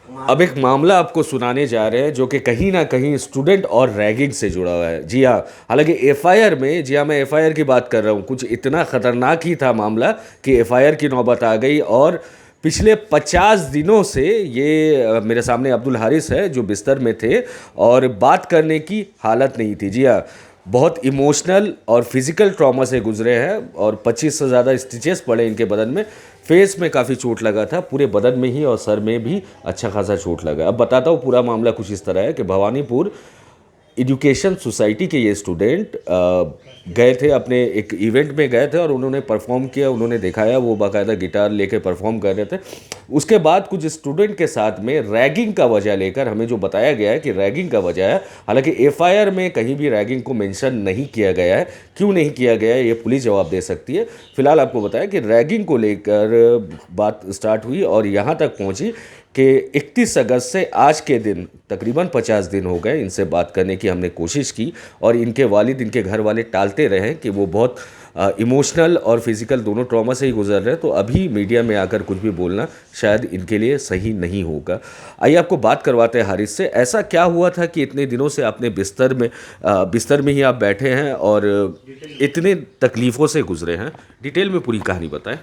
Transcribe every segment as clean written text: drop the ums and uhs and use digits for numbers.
अब एक मामला आपको सुनाने जा रहे हैं जो कि कहीं ना कहीं स्टूडेंट और रैगिंग से जुड़ा हुआ है। जी हाँ, हालांकि एफआईआर में, जी हाँ, मैं एफआईआर की बात कर रहा हूँ, कुछ इतना खतरनाक ही था मामला कि एफआईआर की नौबत आ गई। और पिछले 50 दिनों से ये मेरे सामने अब्दुल हारिस है जो बिस्तर में थे और बात करने की हालत नहीं थी। जी हाँ, बहुत इमोशनल और फिजिकल ट्रॉमा से गुजरे हैं और 25 से ज़्यादा स्टिचेस पड़े इनके बदन में। फेस में काफ़ी चोट लगा था, पूरे बदन में ही, और सर में भी अच्छा खासा चोट लगा। अब बताता हूँ, पूरा मामला कुछ इस तरह है कि भवानीपुर एजुकेशन सोसाइटी के ये स्टूडेंट गए थे, अपने एक इवेंट में गए थे और उन्होंने परफॉर्म किया, उन्होंने दिखाया, वो बाकायदा गिटार लेके परफॉर्म कर रहे थे। उसके बाद कुछ स्टूडेंट के साथ में रैगिंग का वजह लेकर, हमें जो बताया गया है कि रैगिंग का वजह है, हालांकि एफआईआर में कहीं भी रैगिंग को मेंशन नहीं किया गया है। क्यों नहीं किया गया है ये पुलिस जवाब दे सकती है। फिलहाल आपको बताया कि रैगिंग को लेकर बात स्टार्ट हुई और यहाँ तक पहुँची कि 31 अगस्त से आज के दिन तकरीबन 50 दिन हो गए इनसे बात करने की हमने कोशिश की, और इनके वालिद, इनके घर वाले टालते रहे कि वो बहुत इमोशनल और फिज़िकल दोनों ट्रॉमा से ही गुजर रहे हैं। तो अभी मीडिया में आकर कुछ भी बोलना शायद इनके लिए सही नहीं होगा। आइए आपको बात करवाते हैं हारिस से। ऐसा क्या हुआ था कि इतने दिनों से अपने बिस्तर में ही आप बैठे हैं और इतने तकलीफ़ों से गुजरे हैं? डिटेल में पूरी कहानी बताएं।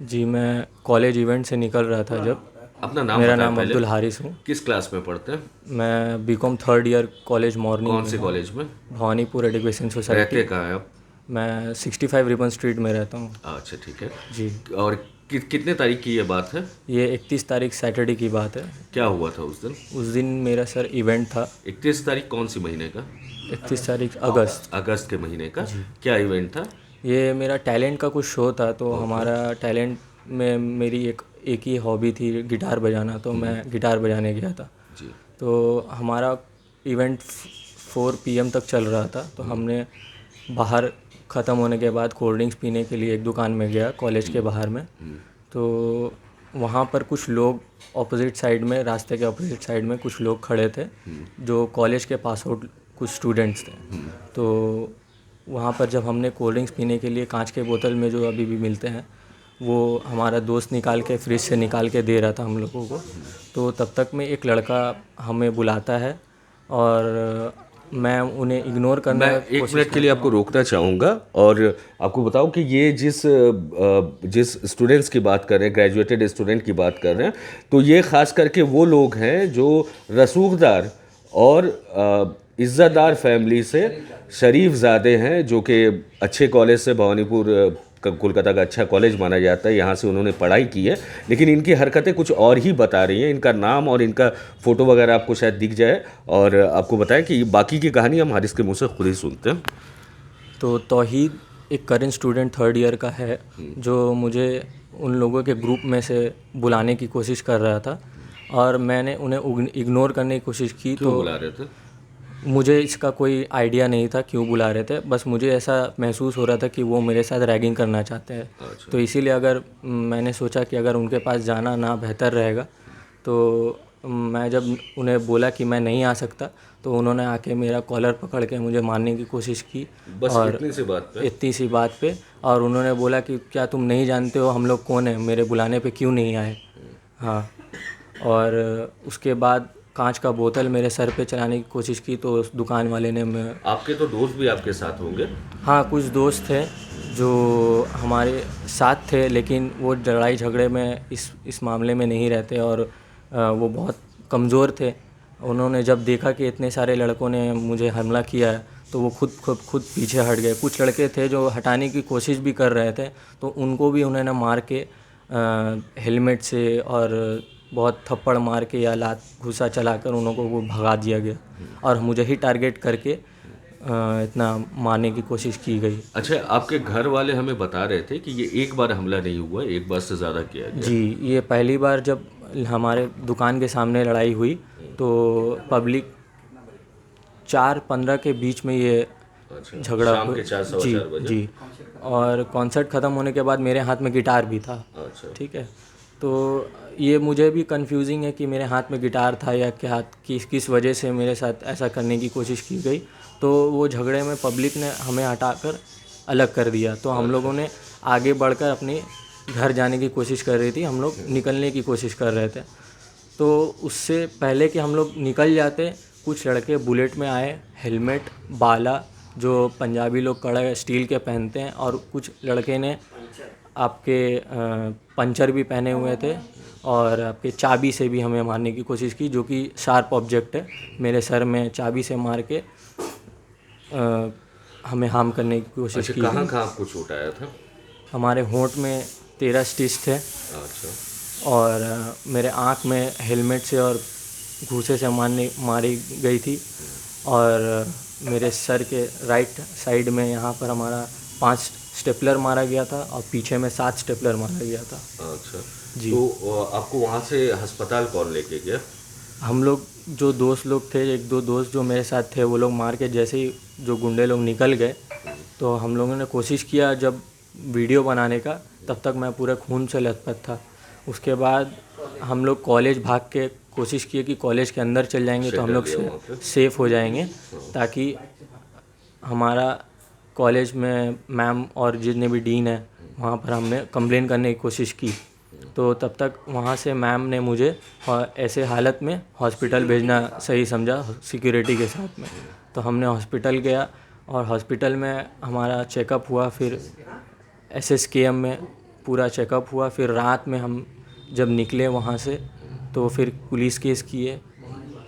जी, मैं कॉलेज इवेंट से निकल रहा था जब। अपना नाम मेरा बताएं नाम पहले। अब्दुल हारिस हूँ। किस क्लास में पढ़ते हैं? मैं BCom third year college morning कौन में से हूँ, कॉलेज में? Bhawanipur Education Society. रहते कहाँ हैं आप? मैं 65 रिबन स्ट्रीट में रहता हूँ। अच्छा, ठीक है। जी, और कितने तारीख की ये बात है? ये 31 तारीख सैटरडे की बात है। क्या हुआ था उस दिन? उस दिन मेरा सर इवेंट था। 31 तारीख कौन सी महीने का? 31 तारीख अगस्त। अगस्त के महीने का। क्या इवेंट था? ये मेरा टैलेंट का कुछ शो था, तो ओके। हमारा टैलेंट में मेरी एक ही हॉबी थी गिटार बजाना, तो मैं गिटार बजाने गया था। जी। तो हमारा इवेंट 4 PM तक चल रहा था। तो हमने बाहर ख़त्म होने के बाद कोल्ड ड्रिंक्स पीने के लिए एक दुकान में गया कॉलेज के बाहर में। तो वहाँ पर कुछ लोग ऑपोजिट साइड में, रास्ते के ऑपोजिट साइड में कुछ लोग खड़े थे जो कॉलेज के पास आउट कुछ स्टूडेंट्स थे। तो वहाँ पर जब हमने कोल्ड ड्रिंक्स पीने के लिए कांच के बोतल में जो अभी भी मिलते हैं, वो हमारा दोस्त निकाल के फ्रिज से निकाल के दे रहा था हम लोगों को। तो तब तक में एक लड़का हमें बुलाता है और मैं उन्हें इग्नोर करने मैं की एक कोशिश मिनट के लिए आपको रोकना चाहूँगा और आपको बताऊँ कि ये जिस स्टूडेंट्स की बात कर रहे हैं, ग्रेजुएटेड स्टूडेंट की बात कर रहे हैं, तो ये ख़ास करके वो लोग हैं जो रसूखदार और इज़्ज़तदार फैमिली से शरीफ ज़ादे हैं, जो कि अच्छे कॉलेज से, भवानीपुर कोलकाता का अच्छा कॉलेज माना जाता है, यहाँ से उन्होंने पढ़ाई की है। लेकिन इनकी हरकतें कुछ और ही बता रही हैं। इनका नाम और इनका फ़ोटो वगैरह आपको शायद दिख जाए, और आपको बताएं कि बाकी की कहानी हम हारिस के मुंह से खुद ही सुनते हैं। तो तौहीद एक करंट स्टूडेंट थर्ड ईयर का है जो मुझे उन लोगों के ग्रुप में से बुलाने की कोशिश कर रहा था, और मैंने उन्हें इग्नोर करने की कोशिश की। क्यों तो बुला रहे थे? मुझे इसका कोई आइडिया नहीं था क्यों बुला रहे थे, बस मुझे ऐसा महसूस हो रहा था कि वो मेरे साथ रैगिंग करना चाहते हैं। अच्छा। तो इसीलिए अगर मैंने सोचा कि अगर उनके पास जाना ना बेहतर रहेगा, तो मैं जब उन्हें बोला कि मैं नहीं आ सकता, तो उन्होंने आके मेरा कॉलर पकड़ के मुझे मारने की कोशिश की। बस और इतनी सी बात पे? इतनी सी बात पे, और उन्होंने बोला कि क्या तुम नहीं जानते हो हम लोग कौन है, मेरे बुलाने पे क्यों नहीं आए। हाँ, और उसके बाद कांच का बोतल मेरे सर पे चलाने की कोशिश की, तो उस दुकान वाले ने मैं आपके तो दोस्त भी आपके साथ होंगे? हाँ, कुछ दोस्त थे जो हमारे साथ थे, लेकिन वो लड़ाई झगड़े में इस मामले में नहीं रहते, और वो बहुत कमज़ोर थे। उन्होंने जब देखा कि इतने सारे लड़कों ने मुझे हमला किया है, तो वो खुद पीछे हट गए। कुछ लड़के थे जो हटाने की कोशिश भी कर रहे थे, तो उनको भी उन्होंने मार के हेलमेट से और बहुत थप्पड़ मार के या लात घुसा चलाकर उन लोगों को भगा दिया गया, और मुझे ही टारगेट करके इतना मारने की कोशिश की गई। अच्छा, आपके घर वाले हमें बता रहे थे कि ये एक बार हमला नहीं हुआ, एक बार से ज़्यादा किया गया। जी, ये पहली बार जब हमारे दुकान के सामने लड़ाई हुई, तो पब्लिक 4:15 के बीच में ये अच्छा, झगड़ा शाम के 4 सवा जी 4 बजे। जी। और कॉन्सर्ट ख़त्म होने के बाद मेरे हाथ में गिटार भी था। अच्छा। ठीक है, तो ये मुझे भी कंफ्यूजिंग है कि मेरे हाथ में गिटार था या क्या, किस वजह से मेरे साथ ऐसा करने की कोशिश की गई। तो वो झगड़े में पब्लिक ने हमें हटाकर अलग कर दिया, तो हम लोगों ने आगे बढ़कर अपने घर जाने की कोशिश कर रही थी, हम लोग निकलने की कोशिश कर रहे थे। तो उससे पहले कि हम लोग निकल जाते, कुछ लड़के बुलेट में आए, हेलमेट, बाला जो पंजाबी लोग कड़ा स्टील के पहनते हैं, और कुछ लड़के ने आपके पंचर भी पहने हुए थे, और आपके चाबी से भी हमें मारने की कोशिश की, जो कि शार्प ऑब्जेक्ट है। मेरे सर में चाबी से मार के हमें हार्म करने की कोशिश की। कहाँ कहाँ आपको चोट आया था? हमारे होंठ में 13 स्टिच थे, अच्छा। और मेरे आँख में हेलमेट से और घूसे से मारी गई थी, और मेरे सर के राइट साइड में यहाँ पर हमारा 5 स्टेपलर मारा गया था, और पीछे में 7 स्टेपलर मारा गया था। अच्छा जी। तो आपको वहाँ से अस्पताल कौन लेके गया? हम लोग जो दोस्त लोग थे, एक दो दोस्त जो मेरे साथ थे, वो लोग मार के जैसे ही जो गुंडे लोग निकल गए, तो हम लोगों ने कोशिश किया जब वीडियो बनाने का, तब तक मैं पूरे खून से लथपथ था। उसके बाद हम लोग कॉलेज भाग के कोशिश किए कि कॉलेज के अंदर चल जाएंगे तो हम लोग सेफ़ हो जाएंगे, ताकि हमारा कॉलेज में मैम और जितने भी डीन है वहाँ पर हमने कंप्लेन करने की कोशिश की। तो तब तक वहाँ से मैम ने मुझे ऐसे हालत में हॉस्पिटल भेजना सही समझा, सिक्योरिटी के साथ में। तो हमने हॉस्पिटल गया, और हॉस्पिटल में हमारा चेकअप हुआ, फिर SSKM में पूरा चेकअप हुआ। फिर रात में हम जब निकले वहाँ से, तो फिर पुलिस केस किए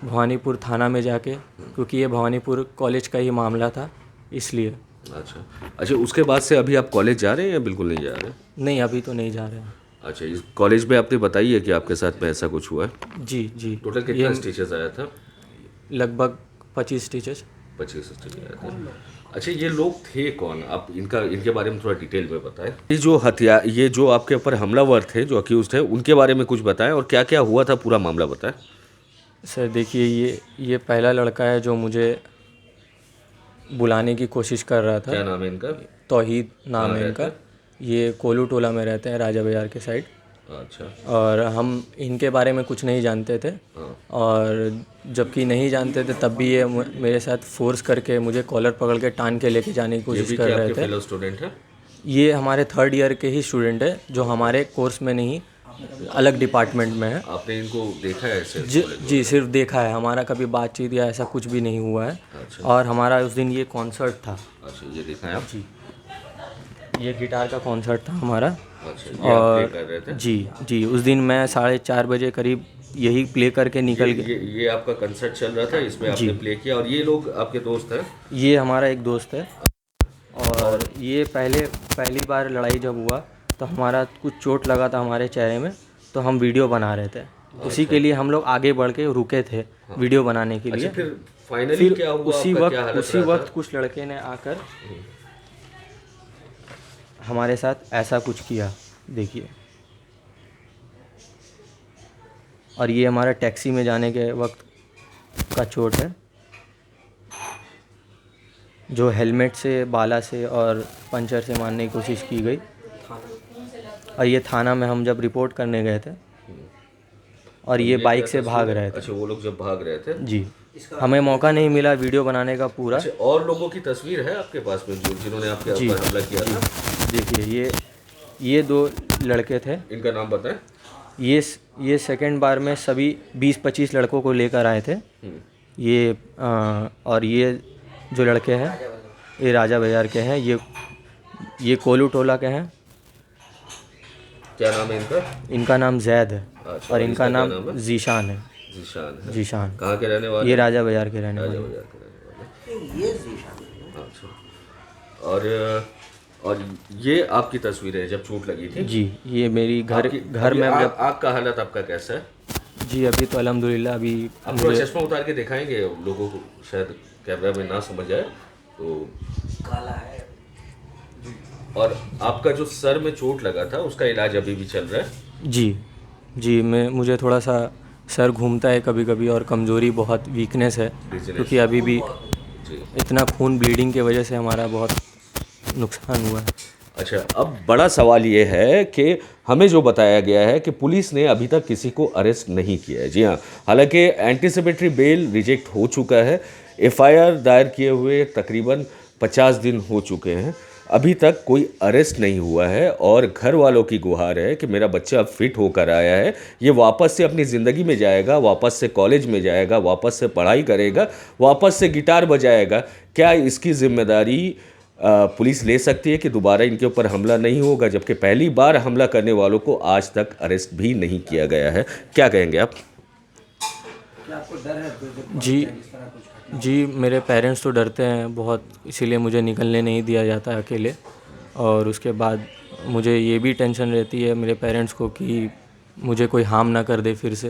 भवानीपुर थाना में जाके, क्योंकि ये भवानीपुर कॉलेज का ही मामला था, इसलिए। अच्छा, उसके बाद से अभी आप कॉलेज जा रहे हैं या बिल्कुल नहीं जा रहे हैं? नहीं, अभी तो नहीं जा रहे हैं। अच्छा, इस कॉलेज में आपने बताई है कि आपके साथ में ऐसा कुछ हुआ है? जी जी। टोटल कितना स्टिचेस आया था? लगभग 25 स्टिचेस। 25 स्टिच आया था। अच्छा, ये लोग थे कौन? आप इनके बारे में थोड़ा डिटेल में बताएं। ये जो आपके ऊपर हमलावर थे, जो अक्यूज्ड है, उनके बारे में कुछ बताएं, और क्या क्या हुआ था, पूरा मामला बताएं। सर देखिए, ये पहला लड़का है जो मुझे बुलाने की कोशिश कर रहा था। क्या नाम है इनका? तौहीद नाम है इनका। ये कोलू टोला में रहते हैं, राजा बाज़ार के साइड। अच्छा। और हम इनके बारे में कुछ नहीं जानते थे, और जबकि नहीं जानते थे तब भी ये मेरे साथ फोर्स करके मुझे कॉलर पकड़ के टान के लेके जाने की कोशिश कर रहे थे। फेलो स्टूडेंट है? ये हमारे 3rd ईयर के ही स्टूडेंट है, जो हमारे कोर्स में नहीं, अलग डिपार्टमेंट में है। आपने इनको देखा है ऐसे? जी, सिर्फ देखा है, हमारा कभी बातचीत या ऐसा कुछ भी नहीं हुआ है। अच्छा। और हमारा उस दिन ये कॉन्सर्ट था। अच्छा, ये देखा है आप? जी, ये गिटार का कॉन्सर्ट था हमारा। अच्छा, ये आप प्ले कर रहे थे? जी, उस दिन मैं 4:30 बजे करीब यही प्ले करके निकल गया। ये आपका कंसर्ट चल रहा था, इसमें आपने प्ले किया, और ये लोग आपके दोस्त हैं? ये हमारा एक दोस्त है, और ये पहली बार लड़ाई जब हुआ तो हमारा कुछ चोट लगा था हमारे चेहरे में, तो हम वीडियो बना रहे थे। उसी के लिए हम लोग आगे बढ़ के रुके थे वीडियो बनाने के लिए। फिर फाइनली क्या हुआ? उसी वक्त कुछ लड़के ने आकर हमारे साथ ऐसा कुछ किया, देखिए। और ये हमारा टैक्सी में जाने के वक्त का चोट है, जो हेलमेट से, बाला से और पंचर से मारने की कोशिश की गई। और ये थाना में हम जब रिपोर्ट करने गए थे, और ये बाइक से भाग रहे थे। अच्छा, वो लोग जब भाग रहे थे? जी, हमें मौका नहीं मिला वीडियो बनाने का पूरा। अच्छा, और लोगों की तस्वीर है आपके पास में जिन्होंने आपके ऊपर हमला किया था? देखिए, ये 2 लड़के थे। इनका नाम बताएं। ये सेकंड बार में सभी 20-25 लड़कों को लेकर आए थे। ये और ये जो लड़के हैं, ये राजा बाज़ार के हैं, ये कोलू टोला के हैं। क्या नाम है इनका? इनका नाम जैद है। अच्छा, और इनका नाम जीशान है। जीशान कहाँ के रहने वाले? ये राजा बाज़ार के रहने वाले। ये जीशान। अच्छा, और ये आपकी तस्वीर है जब चोट लगी थी? जी, ये मेरी घर में। आँख का हालत आपका कैसा है? जी, अभी तो अल्हम्दुलिल्लाह। अभी आप थोड़ा चश्मा उतार के दिखाएंगे लोगों को, शायद कैमरा में ना समझ आए तो। काला है। और आपका जो सर में चोट लगा था, उसका इलाज अभी भी चल रहा है? जी, मुझे थोड़ा सा सर घूमता है कभी कभी, और कमज़ोरी बहुत, वीकनेस है, क्योंकि अभी भी इतना खून ब्लीडिंग की वजह से हमारा बहुत नुकसान हुआ है। अच्छा, अब बड़ा सवाल ये है कि हमें जो बताया गया है कि पुलिस ने अभी तक किसी को अरेस्ट नहीं किया है। जी हाँ, हालांकि एंटीसिपेटरी बेल रिजेक्ट हो चुका है। FIR दायर किए हुए तकरीबन 50 दिन हो चुके हैं। अभी तक कोई अरेस्ट नहीं हुआ है और घर वालों की गुहार है कि मेरा बच्चा अब फिट होकर आया है, ये वापस से अपनी ज़िंदगी में जाएगा, वापस से कॉलेज में जाएगा, वापस से पढ़ाई करेगा, वापस से गिटार बजाएगा। क्या इसकी जिम्मेदारी पुलिस ले सकती है कि दोबारा इनके ऊपर हमला नहीं होगा, जबकि पहली बार हमला करने वालों को आज तक अरेस्ट भी नहीं किया गया है? क्या कहेंगे आप? जी जी, मेरे पेरेंट्स तो डरते हैं बहुत, इसीलिए मुझे निकलने नहीं दिया जाता है अकेले। और उसके बाद मुझे ये भी टेंशन रहती है मेरे पेरेंट्स को कि मुझे कोई हार्म ना कर दे फिर से,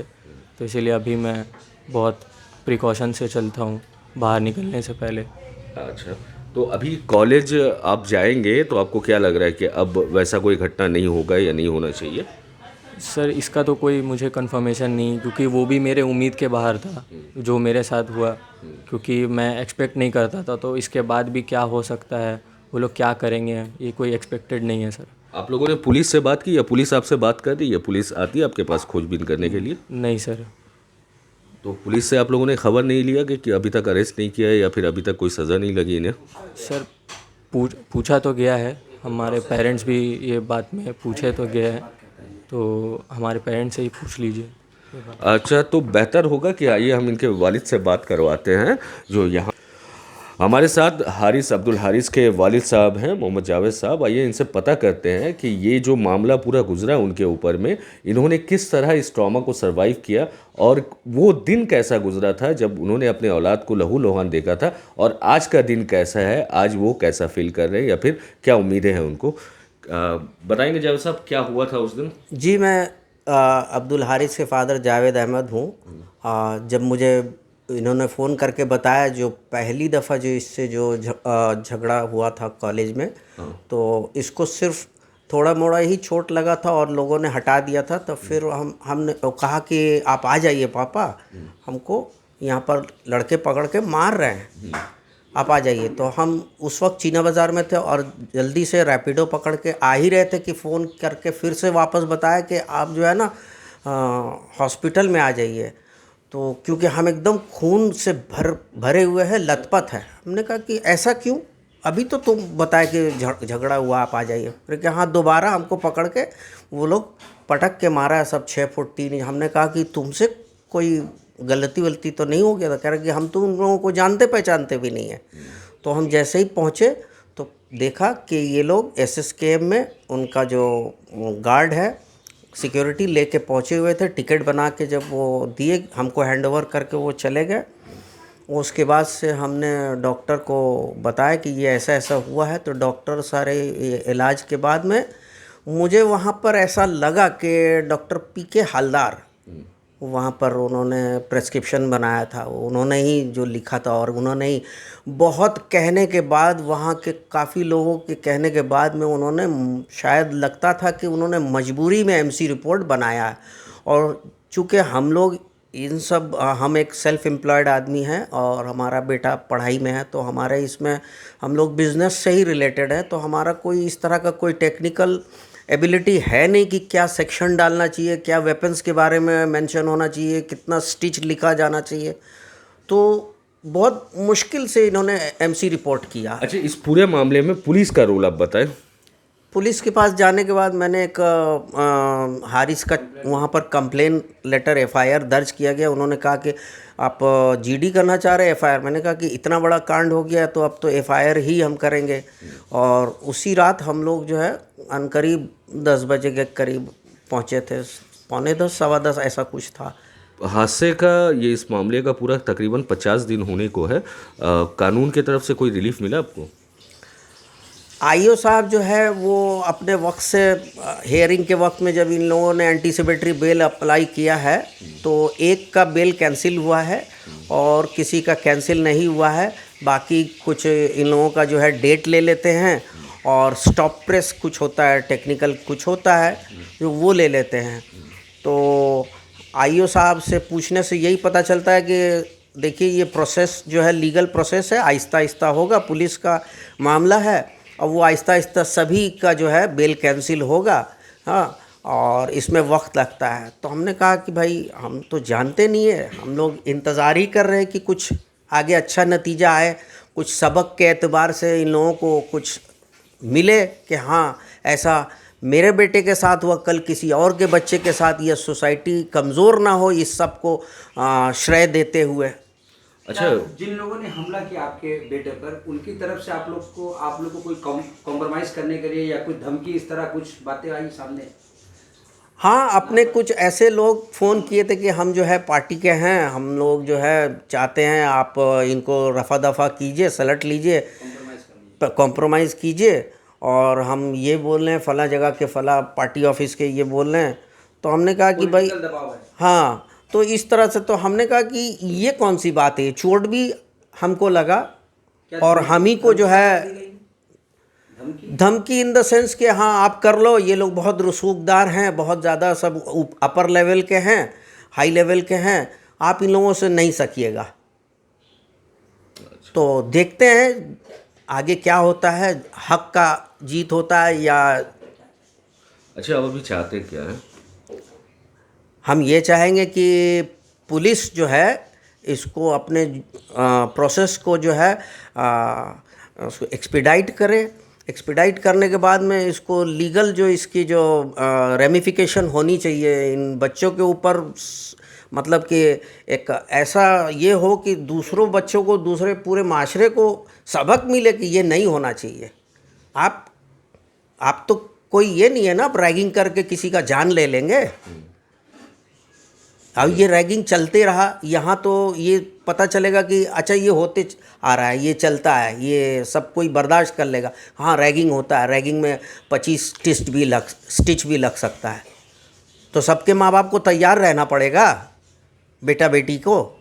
तो इसीलिए अभी मैं बहुत प्रिकॉशन से चलता हूँ बाहर निकलने से पहले। अच्छा, तो अभी कॉलेज आप जाएंगे तो आपको क्या लग रहा है कि अब वैसा कोई घटना नहीं होगा या नहीं होना चाहिए? सर, इसका तो कोई मुझे कंफर्मेशन नहीं, क्योंकि वो भी मेरे उम्मीद के बाहर था जो मेरे साथ हुआ, क्योंकि मैं एक्सपेक्ट नहीं करता था। तो इसके बाद भी क्या हो सकता है, वो लोग क्या करेंगे, ये कोई एक्सपेक्टेड नहीं है सर। आप लोगों ने पुलिस से बात की या पुलिस आपसे बात कर रही है? पुलिस आती है आपके पास खोजबीन करने के लिए? नहीं सर। तो पुलिस से आप लोगों ने खबर नहीं लिया कि अभी तक अरेस्ट नहीं किया है या फिर अभी तक कोई सज़ा नहीं लगी इन्हें? सर, पूछा तो गया है, हमारे पेरेंट्स भी ये बात में पूछे तो गए हैं, तो हमारे पेरेंट्स से ही पूछ लीजिए। अच्छा, तो बेहतर होगा कि आइए हम इनके वालिद से बात करवाते हैं जो यहाँ हमारे साथ हारिस अब्दुल हारिस के वालिद साहब हैं, मोहम्मद जावेद साहब। आइए इनसे पता करते हैं कि ये जो मामला पूरा गुजरा उनके ऊपर में, इन्होंने किस तरह इस ट्रॉमा को सरवाइव किया और वो दिन कैसा गुजरा था जब उन्होंने अपने औलाद को लहू लुहान देखा था, और आज का दिन कैसा है, आज वो कैसा फील कर रहे हैं या फिर क्या उम्मीदें हैं उनको। बताएंगे जावेद साहब क्या हुआ था उस दिन? जी, मैं अब्दुल हारिस के फादर जावेद अहमद हूँ। जब मुझे इन्होंने फ़ोन करके बताया, जो पहली दफ़ा जो इससे जो झगड़ा हुआ था कॉलेज में, तो इसको सिर्फ थोड़ा मोड़ा ही चोट लगा था और लोगों ने हटा दिया था। तो फिर हमने कहा कि आप आ जाइए पापा, हमको यहाँ पर लड़के पकड़ के मार रहे हैं, आप आ जाइए। तो हम उस वक्त चीना बाज़ार में थे और जल्दी से रैपिडो पकड़ के आ ही रहे थे कि फ़ोन करके फिर से वापस बताया कि आप जो है ना हॉस्पिटल में आ जाइए। तो क्योंकि हम एकदम खून से भरे हुए हैं, लथपथ है। हमने कहा कि ऐसा क्यों, अभी तो तुम बताए कि झगड़ा हुआ, आप आ जाइए। फिर कि हाँ, दोबारा हमको पकड़ के वो लोग पटक के मारा है, सब 6 फुट 3 इंच। हमने कहा कि तुमसे कोई गलती वलती तो नहीं हो गया था? कह रहे कि हम तो उन लोगों को जानते पहचानते भी नहीं है। तो हम जैसे ही पहुँचे तो देखा कि ये लोग SSKM में उनका जो गार्ड है, सिक्योरिटी लेके पहुँचे हुए थे। टिकट बना के जब वो दिए हमको, हैंड ओवर करके वो चले गए। उसके बाद से हमने डॉक्टर को बताया कि ये ऐसा ऐसा हुआ है। तो डॉक्टर सारे इलाज के बाद में मुझे वहाँ पर ऐसा लगा कि डॉक्टर PK हालदार, वहाँ पर उन्होंने प्रेस्क्रिप्शन बनाया था, उन्होंने ही जो लिखा था। और उन्होंने ही बहुत कहने के बाद, वहाँ के काफ़ी लोगों के कहने के बाद में, उन्होंने शायद लगता था कि उन्होंने मजबूरी में MC रिपोर्ट बनाया है। और चूँकि हम लोग इन सब, हम एक सेल्फ एम्प्लॉयड आदमी हैं और हमारा बेटा पढ़ाई में है, तो हमारे इसमें हम लोग बिज़नेस से ही रिलेटेड है। तो हमारा कोई इस तरह का कोई टेक्निकल एबिलिटी है नहीं कि क्या सेक्शन डालना चाहिए, क्या वेपन्स के बारे में मेंशन होना चाहिए, कितना स्टिच लिखा जाना चाहिए। तो बहुत मुश्किल से इन्होंने MC रिपोर्ट किया। अच्छा, इस पूरे मामले में पुलिस का रोल आप बताएं। पुलिस के पास जाने के बाद मैंने एक हारिस का वहाँ पर कंप्लेन लेटर FIR दर्ज किया गया। उन्होंने कहा कि आप GD करना चाह रहे हैं FIR। मैंने कहा कि इतना बड़ा कांड हो गया तो अब तो FIR ही हम करेंगे। और उसी रात हम लोग जो है अनकरीब 10 बजे के करीब पहुँचे थे, 9:45 10:15 ऐसा कुछ था। हादसे का ये इस मामले का पूरा तकरीबन 50 दिन होने को है। कानून की तरफ से कोई रिलीफ मिला आपको? IO साहब जो है वो अपने वक्त से, हेयरिंग के वक्त में जब इन लोगों ने एंटीसिपेटरी बेल अप्लाई किया है, तो एक का बेल कैंसिल हुआ है और किसी का कैंसिल नहीं हुआ है। बाकी कुछ इन लोगों का जो है डेट ले लेते हैं और स्टॉप प्रेस कुछ होता है, टेक्निकल कुछ होता है जो वो ले लेते हैं। तो IO साहब से पूछने से यही पता चलता है कि देखिए ये प्रोसेस जो है लीगल प्रोसेस है, आहिस्ता आहिस्ता होगा। पुलिस का मामला है और वो आहिस्ता आहिस्ता सभी का जो है बेल कैंसिल होगा। हाँ, और इसमें वक्त लगता है। तो हमने कहा कि भाई हम तो जानते नहीं है, हम लोग इंतज़ार ही कर रहे हैं कि कुछ आगे अच्छा नतीजा आए, कुछ सबक के एतबार से इन लोगों को कुछ मिले कि हाँ ऐसा मेरे बेटे के साथ हुआ, कल किसी और के बच्चे के साथ, यह सोसाइटी कमज़ोर ना हो इस सब को श्रेय देते हुए। अच्छा, जिन लोगों ने हमला किया आपके बेटे पर, उनकी तरफ से आप लोग को कोई कॉम्प्रोमाइज करने के लिए या कोई धमकी इस तरह कुछ बातें आई सामने? हाँ, अपने कुछ ऐसे लोग फ़ोन किए थे कि हम जो है पार्टी के हैं, हम लोग जो है चाहते हैं आप इनको रफ़ा दफ़ा कीजिए, सलट लीजिए, कॉम्प्रोमाइज़ कीजिए, और हम ये बोल रहे हैं फ़ला जगह के फ़ला पार्टी ऑफिस के ये बोल रहे हैं। तो हमने कहा कि भाई दबाव है। हाँ, तो इस तरह से तो हमने कहा कि ये कौन सी बात है, चोट भी हमको लगा और हम ही को जो है धमकी इन द सेंस कि हाँ आप कर लो, ये लोग बहुत रसूखदार हैं, बहुत ज़्यादा सब अपर लेवल के हैं, हाई लेवल के हैं, आप इन लोगों से नहीं सकिएगा। तो देखते हैं आगे क्या होता है, हक का जीत होता है या। अच्छा, अब अभी चाहते क्या है? हम ये चाहेंगे कि पुलिस जो है इसको अपने प्रोसेस को जो है उसको एक्सपीडाइट करे, एक्सपीडाइट करने के बाद में इसको लीगल जो इसकी जो रेमिफिकेशन होनी चाहिए इन बच्चों के ऊपर, मतलब कि एक ऐसा ये हो कि दूसरों बच्चों को, दूसरे पूरे माशरे को सबक मिले कि ये नहीं होना चाहिए। आप तो कोई ये नहीं है ना, आप रैगिंग करके किसी का जान ले लेंगे। अब ये रैगिंग चलते रहा यहाँ तो ये पता चलेगा कि अच्छा ये होते आ रहा है, ये चलता है, ये सब कोई बर्दाश्त कर लेगा। हाँ, रैगिंग होता है, रैगिंग में 25 स्टिच भी लग सकता है। तो सबके माँ बाप को तैयार रहना पड़ेगा, बेटा बेटी को।